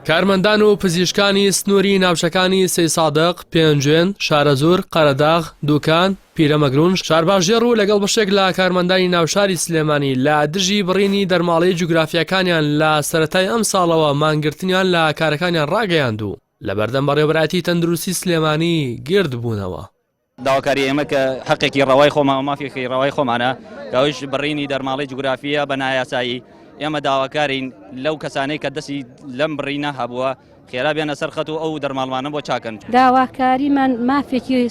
کارمەندان و پزیشکانی سنووری ناوچەکانی سەی سادق، پێنجوێن، شارەزور، قەرەداغ، دووکان، پیرەمەگرون، شارباژێڕ و لەگەڵ بەشێک لە کارمەندانی ناوشاری سلێمانی لە دژی بڕینی دەرماڵەی جوگرافیەکانیان لە سەرەتای ئەم ساڵەوە مانگرتنیان لە کارەکانیان ڕاگەیاند و لە بەردەم بەڕێوەبەراتی تەندروستی سلێمانی گرد بوونەوە. داواکاری ئێمە کە حەقێکی ڕەوای خۆمان مافێکی ڕەوای خۆمانە کەوش بڕینی دەرماڵی جوگرافیە بە نایاسایی ئێمە داواکارین لەو کەسانەی کە دەستی لەم بڕینە هەبووە خێرا بێنە سەرخەت و ئەو دەرماڵمانە بۆ چاکەن. داواکاریمان مافێکی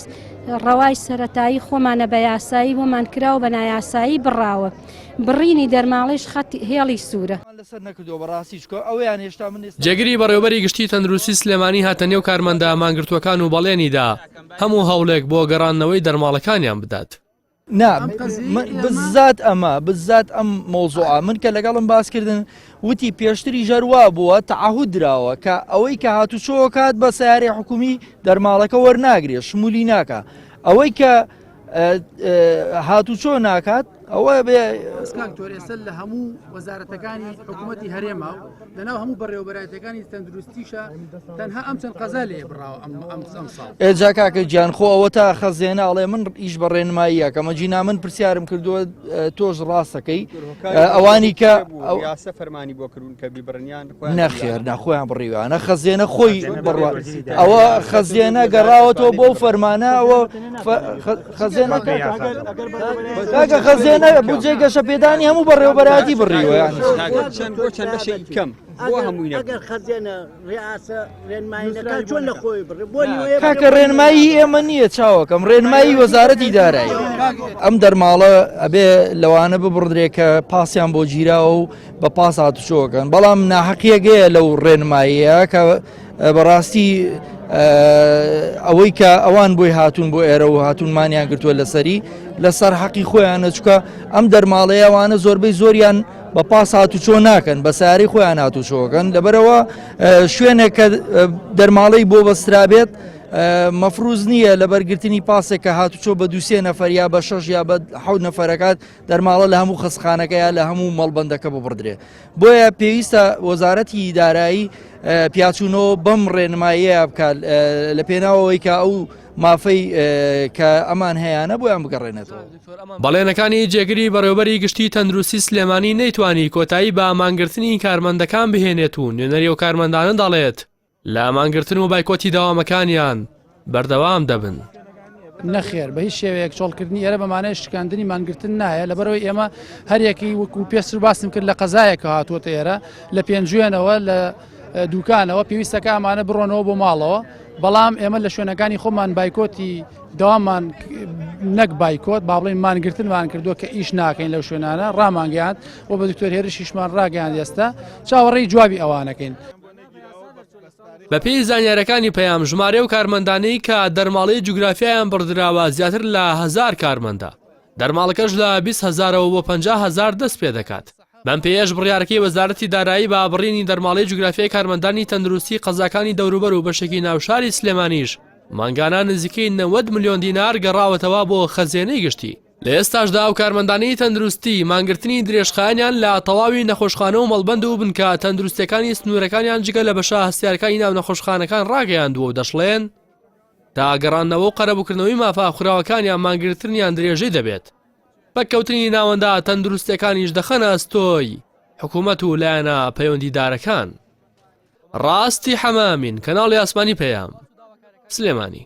ڕەوای سەرەتایی خۆمانە بە یاسایی بۆمان کراوە بە نایاسایی بڕاوە. بڕینی دەرماڵیش خەتی هێڵی سوورە. جێگیری بەڕێوەبەری گشتی تەندروستی سلێمانی هاتە نێو کارمەندە مانگرتوەکان و بەڵێنیدا هەموو هەوڵێک بۆ گەڕانەوەی دەرماڵەکانیان بدات. بزات ئەم مۆزوعە من کە لەگەڵم باسکردن وتی پێشتری ژەروا بووە تەعهود درراوە کە ئەوەی کە هاتوچۆ کات بە سیارەی حکومی دەرماڵەکە وەرناگرێت شمولی ناکە ئەوەی کە هاتوچۆ ناکات ئەوە تۆرێسەر لە هەموو وەزارەتەکانی حکوومەتی هەرێما لەناو هەموو بەڕێوەبەرایەتەکانی تەندروستیشە تەنها ئەم چەند قەزا لێ بڕاوە ئەم ساڵ. ئێجا کاکە گیان خۆ ئەوە تا خەزیێنە ئەڵێ من ئیش بە ڕێنماییە کەمە جینا من پرسیارم کردووە تۆش ڕاستەکەی ئەوانی کە یاسە فەرمانی بۆ کردون کە بیبڕنیان نەخێر ناخۆیان بڕیوانە خەزیێنە خۆی بڕوە ئەوە خەزیێنە گەڕاوەتەوە بۆ فەرمانە ئەوە خەزیێنە خەزیێنە بجێ گەشە پێدانی هەموو بەڕێوەبەراتی بڕیوە چەند بەشەی کەم بۆ هەمووی کاکە ڕێنمایی ئێمە نییە چاوەکەم ڕێنمایی وەزارەتی دارایی ئەم دەرماڵە ئەبێ لەوانە ببڕدرێ کە پاسیان بۆ گیراوە و بە پاس هاتوچۆکەن بەڵام ناحەقیەگەیە لەو ڕێنماییە کە بەڕاستی ئەوەی کە ئەوان بۆی هاتوون بۆ ئێرە و هاتوونمانیان گرتووە لەسەری لەسەر حەقی خۆیانە چکە ئەم دەرماڵەیەوانە زۆربەی زۆریان بە پاس هاتوچۆ ناکەن بە ساری خۆیان هاتوچۆکەن لەبەرەوە شوێنێک کە دەرماڵەی بۆ بەسترابێت مەفروز نییە لە بەرگرتنی پاسێک کە هاتوچۆ بە دووسێ نەفەر یا بە شەش یا بە حەوت نەفەرەکات دەرماڵە لە هەموو خستخانەکەیە لە هەموو مەڵبەندەکە ببڕدرێ بۆیە پێویستە وەزارەتی دارایی پیاچوونەوە بەم ڕێنماییە بکات لە پێناوەوەی کە ئەو مافەی کە ئەمان هەیەە بۆیان بگەڕێنێتەوە. بەڵێنەکانی جێگری بەڕێوەبەری گشتی تەندروستی سلێمانی نەیتوانی کۆتایی بە ئامانگرتنی کارمەندەکان بهێنێت و نوێنەری و کارمەندانە دەڵێت لە ئامانگرتن و بایکۆتی داوامەکانیان بەردەوام دەبن. نەخێر بە هیچ شێوەیەک چۆڵکردنی ئێرە بەمانەیە شکاندنی مانگرتن نایە لەبەرەوەی ئێمە هەرێکی وەکو پێشتر باسم کرد لە قەزایەکە هاتووەتە ئێرە لە پێنجوێنەوە لە دوکانەوە پێویستەکە ئەمانە بڕۆنەوە بۆ ماڵەوە بەڵام ئێمە لە شوێنەکانی خۆمان بایکۆتی داوامان نەک بایکۆت با بڵێن مانگرتنمان کردووە کە ئیش ناکەین لەو شوێنانە ڕامانگەیاند بۆ بە دکتۆر هێرشیشمان ڕاگەیاند ئێستا چاوەڕێی جوابی ئەوانەکەین. بەپێی زانیاریەکانی پەیام ژمارە و کارمەندانەی کە دەرماڵەی جوگرافیایان بڕدراوە زیاتر لە 1000 کارمەندە دەرماڵەکەش لە 20,000ەوە بۆ 50,000 دەست پێ دەکات. بەم پێیەش بڕیارەکەی وەزارەتی دارایی بە بڕینی دەرماڵەی جوگرافیای کارمەندانی تەندروستی قەزاکانی دەوروبەر و بەشێکی ناوشاری سلێمانیش مانگانە نزیکەی 90 ملیۆن دینار گەڕاوەتەوە بۆ خەزیێنەی گشتی. لە ئێستاشدا ئەو کارمەندانەی تەندروستی مانگرتنی درێژخایانیان لە تەواوی نەخۆشخانە و مەڵبەند و بن کە تەندروستیەکانی سنوورەکانیان جگە لە بەشە هەستیارەکانی ناو نەخۆشخانەکان ڕاگەیاندووە و دەشڵێن تا گەڕانەوە و قەرەبووکردنەوەی مافا خوراوەکانیان مانگرتنیان درێژەی دەبێت. بەکەوتنی ناوەندا تەندروستیەکانیش دەخەنە ئەستۆی حکوومەت و لایەنە پەیوەندیدارەکان. ڕاستی حەمامین کەناڵی ئاسمانی پەیام سلێمانی.